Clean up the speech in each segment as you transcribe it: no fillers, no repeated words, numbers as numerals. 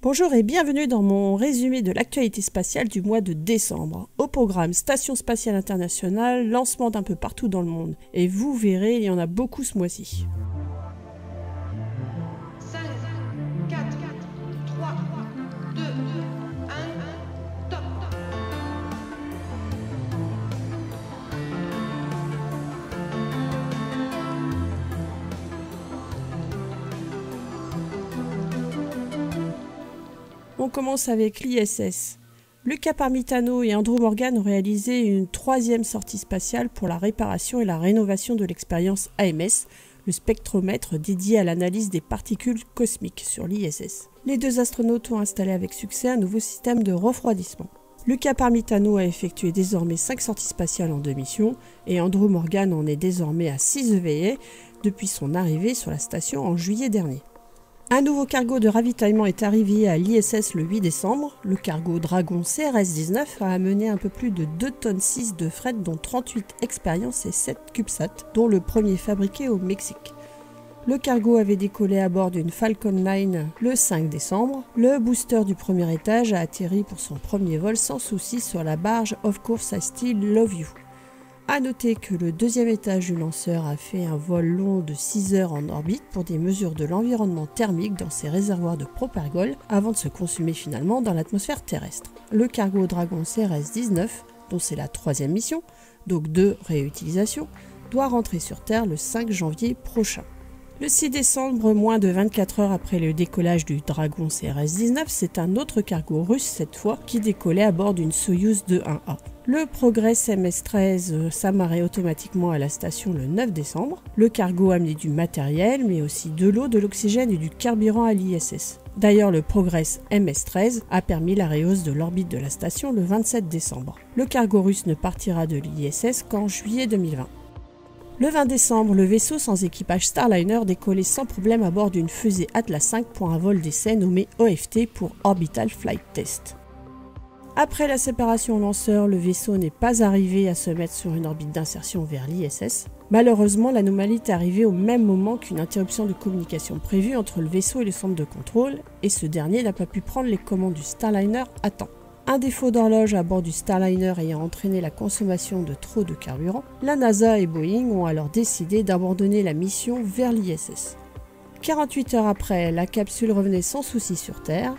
Bonjour et bienvenue dans mon résumé de l'actualité spatiale du mois de décembre. Au programme Station Spatiale Internationale, lancement d'un peu partout dans le monde. Et vous verrez, il y en a beaucoup ce mois-ci. 5, 4, 3, 2, 1, top. On commence avec l'ISS. Luca Parmitano et Andrew Morgan ont réalisé une troisième sortie spatiale pour la réparation et la rénovation de l'expérience AMS, le spectromètre dédié à l'analyse des particules cosmiques sur l'ISS. Les deux astronautes ont installé avec succès un nouveau système de refroidissement. Luca Parmitano a effectué désormais 5 sorties spatiales en 2 missions et Andrew Morgan en est désormais à 6 EVA depuis son arrivée sur la station en juillet dernier. Un nouveau cargo de ravitaillement est arrivé à l'ISS le 8 décembre. Le cargo Dragon CRS-19 a amené un peu plus de 2,6 tonnes de fret, dont 38 expériences et 7 CubeSat, dont le premier fabriqué au Mexique. Le cargo avait décollé à bord d'une Falcon 9 le 5 décembre. Le booster du premier étage a atterri pour son premier vol sans souci sur la barge Of Course I Still Love You. A noter que le deuxième étage du lanceur a fait un vol long de 6 heures en orbite pour des mesures de l'environnement thermique dans ses réservoirs de propergol avant de se consumer finalement dans l'atmosphère terrestre. Le cargo Dragon CRS-19, dont c'est la troisième mission, donc 2 réutilisations, doit rentrer sur Terre le 5 janvier prochain. Le 6 décembre, moins de 24 heures après le décollage du Dragon CRS-19, c'est un autre cargo russe cette fois qui décollait à bord d'une Soyouz 2-1A. Le Progress MS-13 s'amarrait automatiquement à la station le 9 décembre. Le cargo amenait du matériel, mais aussi de l'eau, de l'oxygène et du carburant à l'ISS. D'ailleurs, le Progress MS-13 a permis la rehausse de l'orbite de la station le 27 décembre. Le cargo russe ne partira de l'ISS qu'en juillet 2020. Le 20 décembre, le vaisseau sans équipage Starliner décollait sans problème à bord d'une fusée Atlas V pour un vol d'essai nommé OFT pour Orbital Flight Test. Après la séparation au lanceur, le vaisseau n'est pas arrivé à se mettre sur une orbite d'insertion vers l'ISS. Malheureusement, l'anomalie est arrivée au même moment qu'une interruption de communication prévue entre le vaisseau et le centre de contrôle, et ce dernier n'a pas pu prendre les commandes du Starliner à temps. Un défaut d'horloge à bord du Starliner ayant entraîné la consommation de trop de carburant, la NASA et Boeing ont alors décidé d'abandonner la mission vers l'ISS. 48 heures après, la capsule revenait sans souci sur Terre.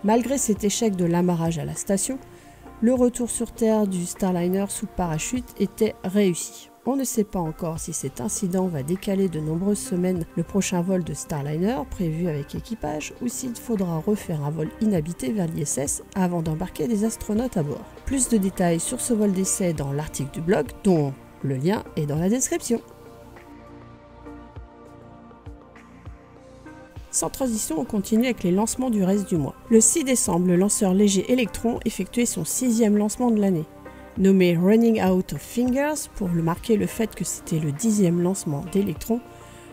Malgré cet échec de l'amarrage à la station, le retour sur Terre du Starliner sous parachute était réussi. On ne sait pas encore si cet incident va décaler de nombreuses semaines le prochain vol de Starliner prévu avec équipage ou s'il faudra refaire un vol inhabité vers l'ISS avant d'embarquer des astronautes à bord. Plus de détails sur ce vol d'essai dans l'article du blog dont le lien est dans la description. Sans transition, on continue avec les lancements du reste du mois. Le 6 décembre, le lanceur léger Electron effectuait son 6e lancement de l'année. Nommé Running Out of Fingers pour marquer le fait que c'était le 10e lancement d'Electron,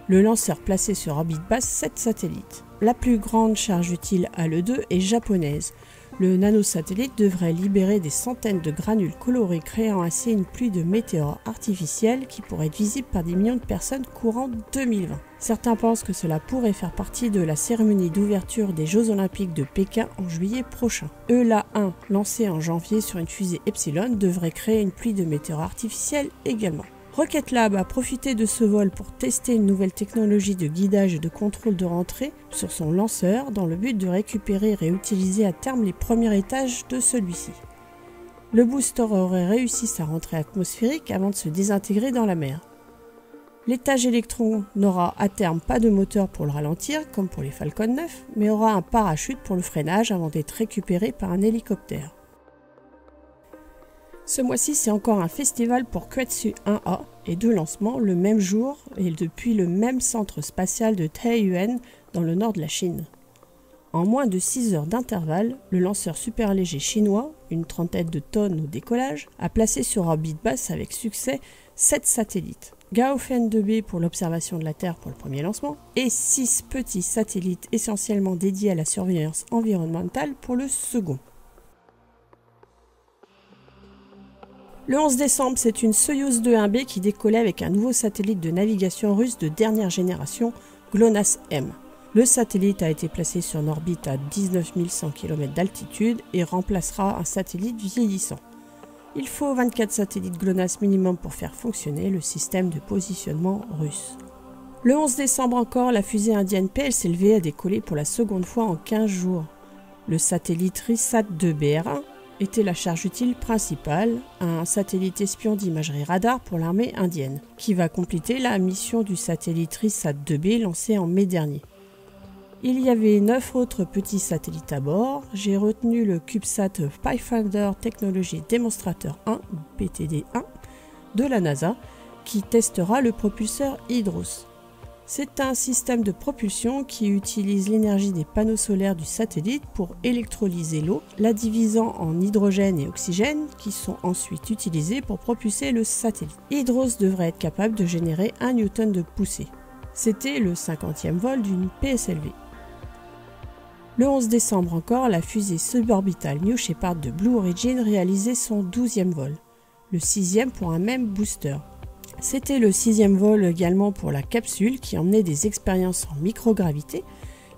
le lanceur placé sur orbite basse 7 satellites. La plus grande charge utile à l'E2 est japonaise. Le nanosatellite devrait libérer des centaines de granules colorés créant ainsi une pluie de météores artificiels qui pourrait être visible par des millions de personnes courant 2020. Certains pensent que cela pourrait faire partie de la cérémonie d'ouverture des Jeux Olympiques de Pékin en juillet prochain. ELA 1, lancé en janvier sur une fusée Epsilon, devrait créer une pluie de météores artificiels également. Rocket Lab a profité de ce vol pour tester une nouvelle technologie de guidage et de contrôle de rentrée sur son lanceur dans le but de récupérer et réutiliser à terme les premiers étages de celui-ci. Le booster aurait réussi sa rentrée atmosphérique avant de se désintégrer dans la mer. L'étage Electron n'aura à terme pas de moteur pour le ralentir, comme pour les Falcon 9, mais aura un parachute pour le freinage avant d'être récupéré par un hélicoptère. Ce mois-ci, c'est encore un festival pour Kretsu 1A et 2 lancements le même jour et depuis le même centre spatial de Taiyuan dans le nord de la Chine. En moins de 6 heures d'intervalle, le lanceur super léger chinois, une trentaine de tonnes au décollage, a placé sur orbite basse avec succès 7 satellites. Gaofen 2B pour l'observation de la Terre pour le premier lancement et 6 petits satellites essentiellement dédiés à la surveillance environnementale pour le second. Le 11 décembre, c'est une Soyouz 2-1B qui décollait avec un nouveau satellite de navigation russe de dernière génération, GLONASS-M. Le satellite a été placé sur une orbite à 19 100 km d'altitude et remplacera un satellite vieillissant. Il faut 24 satellites GLONASS minimum pour faire fonctionner le système de positionnement russe. Le 11 décembre encore, la fusée indienne PLCLV a décollé pour la seconde fois en 15 jours. Le satellite RISAT-2BR1 était la charge utile principale, un satellite espion d'imagerie radar pour l'armée indienne, qui va compléter la mission du satellite RISAT-2B lancé en mai dernier. Il y avait 9 autres petits satellites à bord. J'ai retenu le CubeSat Pathfinder Technology Demonstrator 1, PTD1, de la NASA, qui testera le propulseur Hydros. C'est un système de propulsion qui utilise l'énergie des panneaux solaires du satellite pour électrolyser l'eau, la divisant en hydrogène et oxygène, qui sont ensuite utilisés pour propulser le satellite. Hydros devrait être capable de générer 1 Newton de poussée. C'était le 50e vol d'une PSLV. Le 11 décembre encore, la fusée suborbitale New Shepard de Blue Origin réalisait son 12e vol, le 6e pour un même booster. C'était le 6e vol également pour la capsule qui emmenait des expériences en microgravité,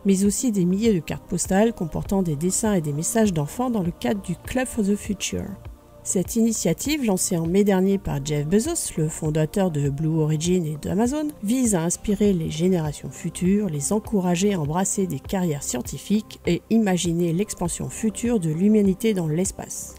mais aussi des milliers de cartes postales comportant des dessins et des messages d'enfants dans le cadre du Club for the Future. Cette initiative, lancée en mai dernier par Jeff Bezos, le fondateur de Blue Origin et d'Amazon, vise à inspirer les générations futures, les encourager à embrasser des carrières scientifiques et imaginer l'expansion future de l'humanité dans l'espace.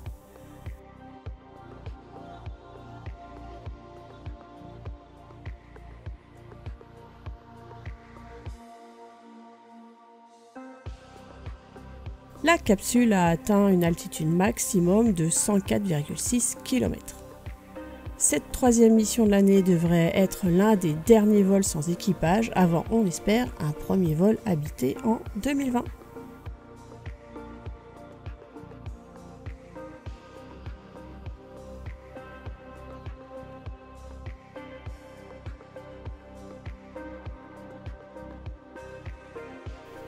La capsule a atteint une altitude maximum de 104,6 km. Cette troisième mission de l'année devrait être l'un des derniers vols sans équipage avant, on l'espère, un premier vol habité en 2020.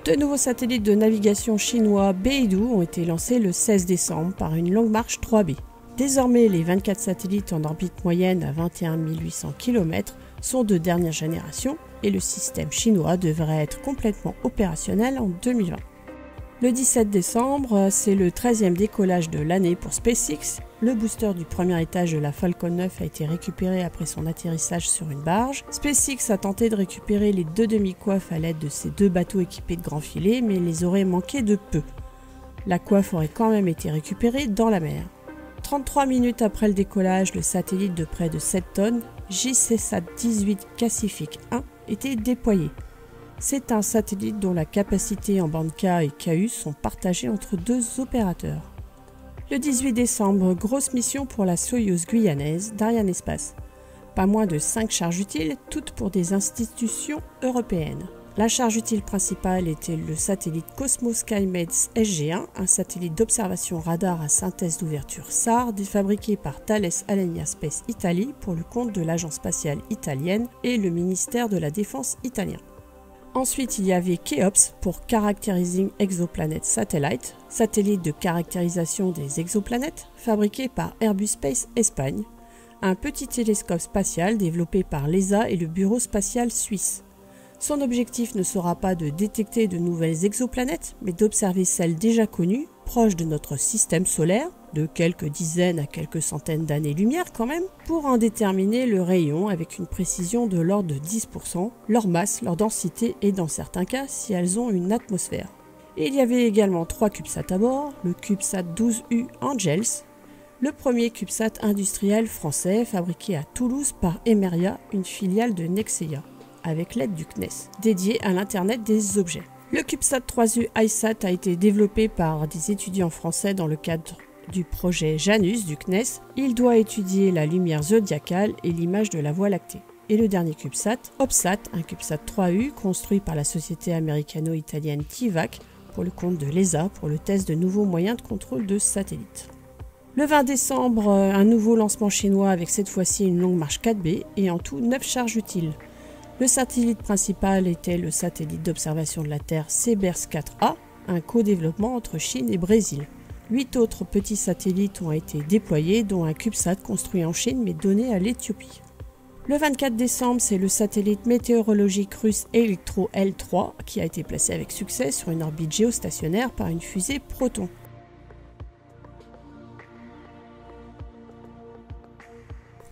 Deux nouveaux satellites de navigation chinois Beidou ont été lancés le 16 décembre par une Longue March 3B. Désormais, les 24 satellites en orbite moyenne à 21 800 km sont de dernière génération et le système chinois devrait être complètement opérationnel en 2020. Le 17 décembre, c'est le 13e décollage de l'année pour SpaceX. Le booster du premier étage de la Falcon 9 a été récupéré après son atterrissage sur une barge. SpaceX a tenté de récupérer les deux demi-coiffes à l'aide de ces deux bateaux équipés de grands filets, mais les aurait manqué de peu. La coiffe aurait quand même été récupérée dans la mer. 33 minutes après le décollage, le satellite de près de 7 tonnes, JCSat 18 Pacific 1, était déployé. C'est un satellite dont la capacité en bande K et KU sont partagées entre deux opérateurs. Le 18 décembre, grosse mission pour la Soyouz guyanaise d'Arianespace. Pas moins de 5 charges utiles, toutes pour des institutions européennes. La charge utile principale était le satellite Cosmos SkyMed SG1, un satellite d'observation radar à synthèse d'ouverture SAR, fabriqué par Thales Alenia Space Italy pour le compte de l'agence spatiale italienne et le ministère de la Défense italien. Ensuite, il y avait CHEOPS pour Characterizing Exoplanet Satellite, satellite de caractérisation des exoplanètes, fabriqué par Airbus Space Espagne, un petit télescope spatial développé par l'ESA et le Bureau spatial suisse. Son objectif ne sera pas de détecter de nouvelles exoplanètes, mais d'observer celles déjà connues, proches de notre système solaire, de quelques dizaines à quelques centaines d'années-lumière quand même, pour en déterminer le rayon avec une précision de l'ordre de 10%, leur masse, leur densité et dans certains cas si elles ont une atmosphère. Et il y avait également 3 CubeSats à bord, le CubeSat 12U Angels, le premier CubeSat industriel français fabriqué à Toulouse par Emeria, une filiale de Nexeia, avec l'aide du CNES, dédié à l'Internet des objets. Le CubeSat 3U iSat a été développé par des étudiants français dans le cadre du projet Janus du CNES. Il doit étudier la lumière zodiacale et l'image de la Voie lactée. Et le dernier CubeSat, OPSAT, un CubeSat 3U construit par la société américano-italienne TIVAC pour le compte de l'ESA pour le test de nouveaux moyens de contrôle de satellites. Le 20 décembre, un nouveau lancement chinois avec cette fois-ci une Longue March 4B et en tout 9 charges utiles. Le satellite principal était le satellite d'observation de la Terre CBERS 4A, un co-développement entre Chine et Brésil. 8 autres petits satellites ont été déployés, dont un CubeSat construit en Chine mais donné à l'Éthiopie. Le 24 décembre, c'est le satellite météorologique russe Elektro L3 qui a été placé avec succès sur une orbite géostationnaire par une fusée Proton.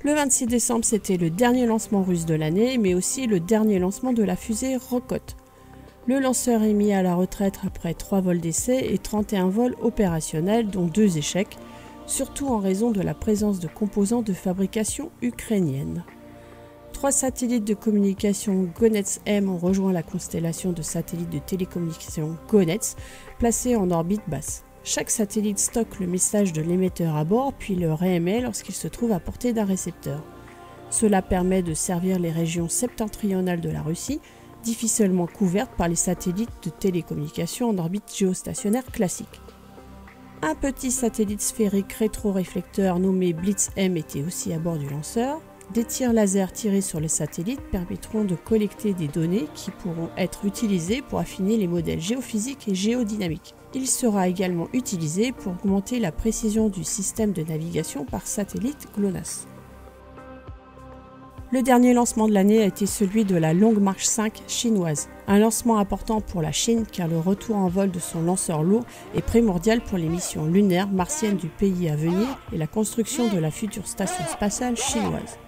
Le 26 décembre, c'était le dernier lancement russe de l'année, mais aussi le dernier lancement de la fusée Rokot. Le lanceur est mis à la retraite après 3 vols d'essai et 31 vols opérationnels, dont 2 échecs, surtout en raison de la présence de composants de fabrication ukrainienne. 3 satellites de communication GONETS-M ont rejoint la constellation de satellites de télécommunication GONETS, placés en orbite basse. Chaque satellite stocke le message de l'émetteur à bord, puis le réémet lorsqu'il se trouve à portée d'un récepteur. Cela permet de servir les régions septentrionales de la Russie, difficilement couvertes par les satellites de télécommunication en orbite géostationnaire classique. Un petit satellite sphérique rétroréflecteur nommé Blitz-M était aussi à bord du lanceur. Des tirs laser tirés sur les satellites permettront de collecter des données qui pourront être utilisées pour affiner les modèles géophysiques et géodynamiques. Il sera également utilisé pour augmenter la précision du système de navigation par satellite GLONASS. Le dernier lancement de l'année a été celui de la Long March 5 chinoise. Un lancement important pour la Chine car le retour en vol de son lanceur lourd est primordial pour les missions lunaires martiennes du pays à venir et la construction de la future station spatiale chinoise.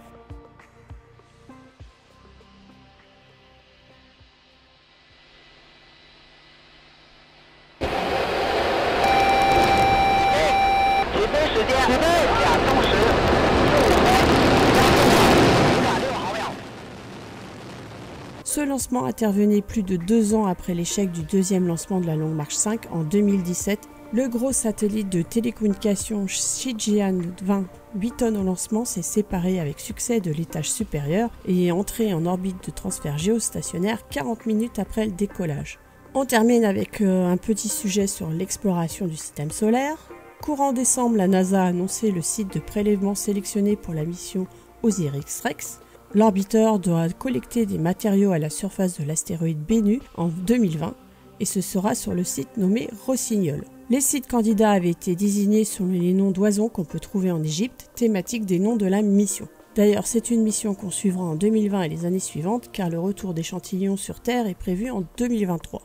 Ce lancement intervenait plus de 2 ans après l'échec du deuxième lancement de la Long March 5 en 2017. Le gros satellite de télécommunication Shijian 20, 8 tonnes au lancement, s'est séparé avec succès de l'étage supérieur et est entré en orbite de transfert géostationnaire 40 minutes après le décollage. On termine avec un petit sujet sur l'exploration du système solaire. Courant décembre, la NASA a annoncé le site de prélèvement sélectionné pour la mission OSIRIS-REx. L'orbiteur doit collecter des matériaux à la surface de l'astéroïde Bennu en 2020 et ce sera sur le site nommé Rossignol. Les sites candidats avaient été désignés selon les noms d'oiseaux qu'on peut trouver en Égypte, thématiques des noms de la mission. D'ailleurs, c'est une mission qu'on suivra en 2020 et les années suivantes car le retour d'échantillons sur Terre est prévu en 2023.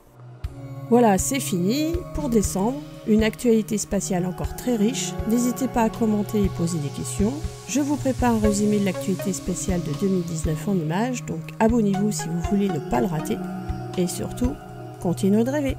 Voilà, c'est fini pour décembre. Une actualité spatiale encore très riche. N'hésitez pas à commenter et poser des questions. Je vous prépare un résumé de l'actualité spatiale de 2019 en images, donc abonnez-vous si vous voulez ne pas le rater. Et surtout, continuez de rêver.